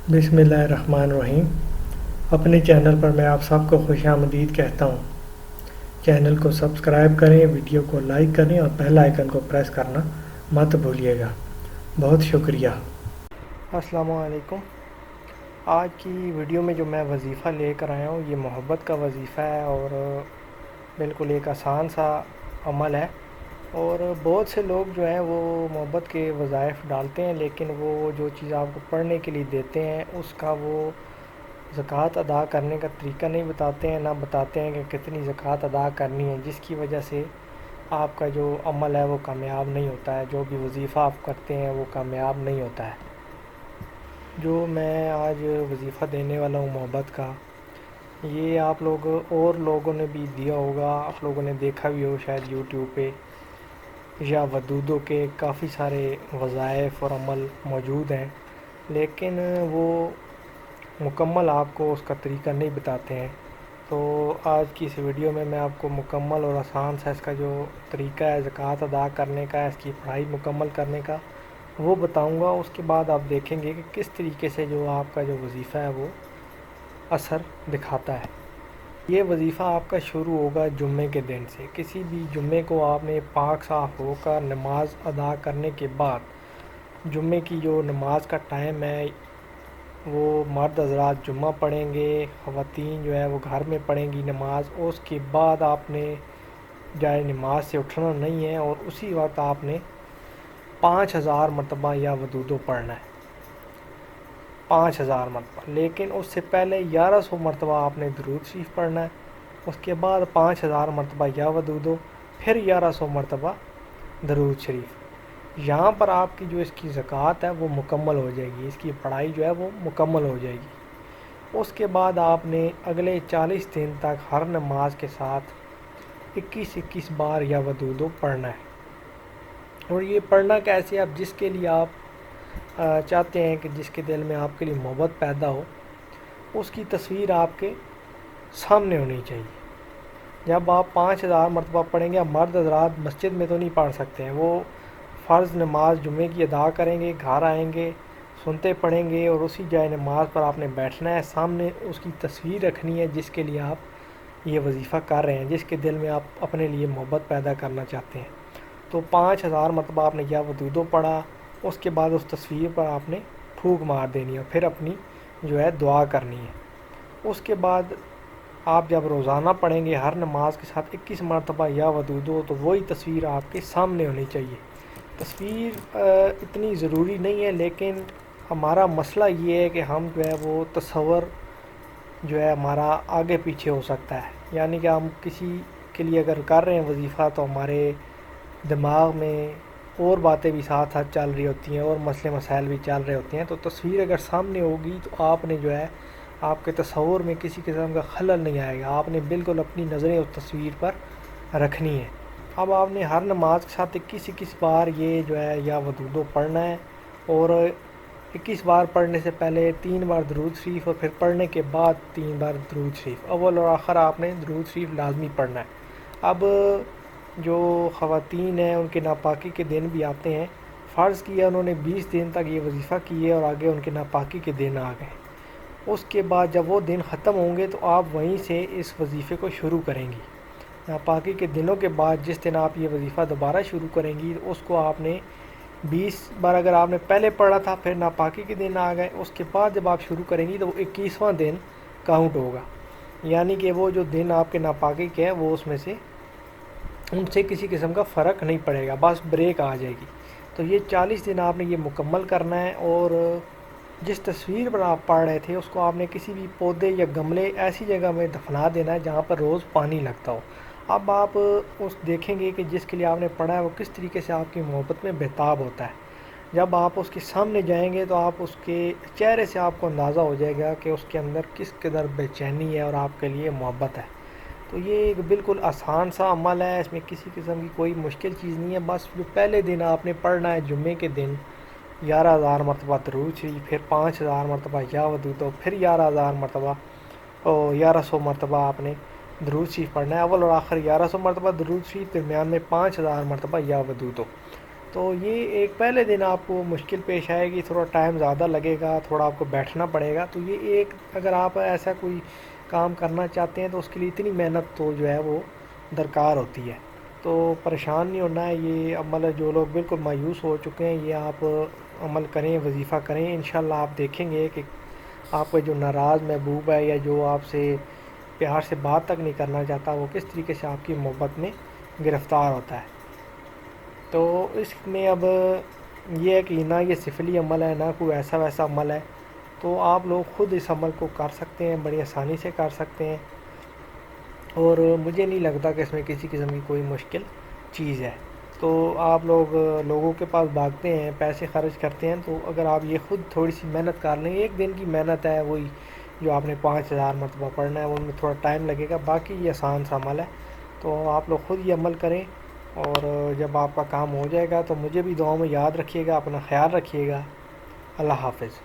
बिस्मिल्लाहिर्रहमानिर्रहीम। अपने चैनल पर मैं आप सबको खुश आमदीद कहता हूँ। चैनल को सब्सक्राइब करें, वीडियो को लाइक करें और बेल आइकन को प्रेस करना मत भूलिएगा। बहुत शुक्रिया। अस्सलामु अलैकुम। आज की वीडियो में जो मैं वजीफ़ा लेकर आया हूँ ये मोहब्बत का वजीफ़ा है और बिल्कुल एक आसान सा अमल है। और बहुत से लोग जो हैं वो मोहब्बत के वज़ाइफ डालते हैं, लेकिन वो जो चीज़ आपको पढ़ने के लिए देते हैं उसका वो ज़कात अदा करने का तरीका नहीं बताते हैं, ना बताते हैं कि कितनी ज़कात अदा करनी है, जिसकी वजह से आपका जो अमल है वो कामयाब नहीं होता है, जो भी वजीफ़ा आप करते हैं वो कामयाब नहीं होता है। जो मैं आज वजीफ़ा देने वाला हूँ मोहब्बत का, ये आप लोग और लोगों ने भी दिया होगा, आप लोगों ने देखा भी हो शायद यूट्यूब पे या वदूदों के काफ़ी सारे वज़ाइफ और अमल मौजूद हैं, लेकिन वो मुकम्मल आपको उसका तरीका नहीं बताते हैं। तो आज की इस वीडियो में मैं आपको मुकम्मल और आसान सा इसका जो तरीका है ज़कात अदा करने का, इसकी पढ़ाई मुकम्मल करने का, वो बताऊंगा। उसके बाद आप देखेंगे कि किस तरीके से जो आपका जो वजीफ़ा है वो असर दिखाता है। ये वजीफ़ा आपका शुरू होगा जुम्मे के दिन से। किसी भी जुम्मे को आपने पाक साफ़ होकर नमाज अदा करने के बाद जुम्मे की जो नमाज का टाइम है वो मर्द हज़रात जुम्मा पढ़ेंगे, ख़वातीन जो है वो घर में पढ़ेंगी नमाज। और उसके बाद आपने जाए नमाज से उठना नहीं है और उसी वक्त आपने 5000 मरतबा या वदूदो पढ़ना है, 5000 मरतबा। लेकिन उससे पहले 1100 मरतबा आपने दरूद शरीफ पढ़ना है, उसके बाद 5000 मरतबा या वदूदो, फिर 1100 मरतबा दरूद शरीफ। यहाँ पर आपकी जो इसकी ज़कात है वो मुकम्मल हो जाएगी, इसकी पढ़ाई जो है वो मुकम्मल हो जाएगी। उसके बाद आपने अगले 40 दिन तक हर नमाज के साथ 21-21 बार या वदूदो पढ़ना है। और ये पढ़ना कैसे, आप जिसके लिए आप चाहते हैं कि जिसके दिल में आपके लिए मोहब्बत पैदा हो, उसकी तस्वीर आपके सामने होनी चाहिए। जब आप 5000 मरतबा पढ़ेंगे, आप मर्द हज़रात मस्जिद में तो नहीं पढ़ सकते हैं, वो फ़र्ज़ नमाज जुम्मे की अदा करेंगे, घर आएंगे, सुनते पढ़ेंगे और उसी जाए नमाज पर आपने बैठना है। सामने उसकी तस्वीर रखनी है जिसके लिए आप ये वजीफ़ा कर रहे हैं, जिसके दिल में आप अपने लिए मोहब्बत पैदा करना चाहते हैं। तो 5000 मरतबा आपने या वदूदो पढ़ा, उसके बाद उस तस्वीर पर आपने फूंक मार देनी है, फिर अपनी जो है दुआ करनी है। उसके बाद आप जब रोज़ाना पढ़ेंगे हर नमाज के साथ 21 मरतबा या वदूदो, तो वही तस्वीर आपके सामने होनी चाहिए। तस्वीर इतनी ज़रूरी नहीं है, लेकिन हमारा मसला ये है कि हम जो है वो तसव्वुर जो है हमारा आगे पीछे हो सकता है। यानी कि हम किसी के लिए अगर कर रहे हैं वजीफ़ा तो हमारे दिमाग में और बातें भी साथ साथ चल रही होती हैं और मसले मसाइल भी चल रहे होते हैं। तो तस्वीर अगर सामने होगी तो आपने जो है आपके तसव्वुर में किसी किस्म का खलल नहीं आएगा, आपने बिल्कुल अपनी नज़रें उस तस्वीर पर रखनी है। अब आपने हर नमाज के साथ 21-21 बार ये जो है या वदूदो पढ़ना है। और 21 बार पढ़ने से पहले 3 बार दरूद शरीफ और फिर पढ़ने के बाद 3 बार दरूद शरीफ, अव्वल और आखिर आपने दरूद शरीफ लाजमी पढ़ना है। अब जो ख़वातीन हैं उनके नापाकी के दिन भी आते हैं, फ़र्ज़ किया उन्होंने 20 दिन तक ये वजीफ़ा किए और आगे उनके नापाकी के दिन आ गए। उसके बाद जब वो दिन ख़त्म होंगे तो आप वहीं से इस वजीफ़े को शुरू करेंगी। नापाकी के दिनों के बाद जिस दिन आप ये वजीफ़ा दोबारा शुरू करेंगी तो उसको आपने 20 बार अगर आपने पहले पढ़ा था, फिर नापाकी के दिन आ गए, उसके बाद जब आप शुरू करेंगी तो वो 21वां दिन काउंट होगा। यानी कि वो जो दिन आपके नापाकी के हैं वो उसमें से उनसे किसी किस्म का फ़र्क नहीं पड़ेगा, बस ब्रेक आ जाएगी। तो ये 40 दिन आपने ये मुकम्मल करना है। और जिस तस्वीर पर आप पढ़ रहे थे उसको आपने किसी भी पौधे या गमले ऐसी जगह में दफना देना है जहाँ पर रोज़ पानी लगता हो। अब आप उस देखेंगे कि जिसके लिए आपने पढ़ा है वो किस तरीके से आपकी मोहब्बत में बेताब होता है। जब आप उसके सामने जाएंगे तो आप उसके चेहरे से आपको अंदाज़ा हो जाएगा कि उसके अंदर किस कदर बेचैनी है और आपके लिए मोहब्बत है। तो ये एक बिल्कुल आसान सा अमल है, इसमें किसी किस्म की कोई मुश्किल चीज़ नहीं है। बस जो पहले दिन आपने पढ़ना है जुम्मे के दिन 11000 मरतबा दरूद शरीफ, फिर 5000 मरतबा या वदूदो, फिर 11000 मरतबा 1100 मरतबा आपने दरूद शरीफ पढ़ना है। अव्वल और आखिर 1100 मरतबा दरूद शरीफ, दरमियान में 5000 मरतबा या वदूदो। تو یہ ایک پہلے دن آپ کو مشکل پیش آئے گی، تھوڑا ٹائم زیادہ لگے گا، تھوڑا آپ کو بیٹھنا پڑے گا، تو یہ ایک اگر آپ ایسا کوئی کام کرنا چاہتے ہیں تو اس کے لیے اتنی محنت تو جو ہے وہ درکار ہوتی ہے۔ تو پریشان نہیں ہونا ہے، یہ عمل ہے جو لوگ بالکل مایوس ہو چکے ہیں یہ آپ عمل کریں، وظیفہ کریں، انشاءاللہ آپ دیکھیں گے کہ آپ کا جو ناراض محبوب ہے یا جو آپ سے پیار سے بات تک نہیں کرنا چاہتا وہ کس طریقے سے آپ کی محبت میں گرفتار ہوتا ہے۔ تو اس میں اب یہ ہے کہ نہ یہ سفلی عمل ہے نہ کوئی ایسا ویسا عمل ہے، تو آپ لوگ خود اس عمل کو کر سکتے ہیں، بڑی آسانی سے کر سکتے ہیں، اور مجھے نہیں لگتا کہ اس میں کسی قسم کی کوئی مشکل چیز ہے۔ تو آپ لوگوں کے پاس بھاگتے ہیں، پیسے خرچ کرتے ہیں، تو اگر آپ یہ خود تھوڑی سی محنت کر لیں، ایک دن کی محنت ہے وہی جو آپ نے 5000 مرتبہ پڑھنا ہے، ان میں تھوڑا ٹائم لگے گا، باقی یہ آسان سا عمل ہے۔ تو آپ لوگ خود یہ عمل کریں، اور جب آپ کا کام ہو جائے گا تو مجھے بھی دعاؤں میں یاد رکھیے گا، اپنا خیال رکھیے گا۔ اللہ حافظ۔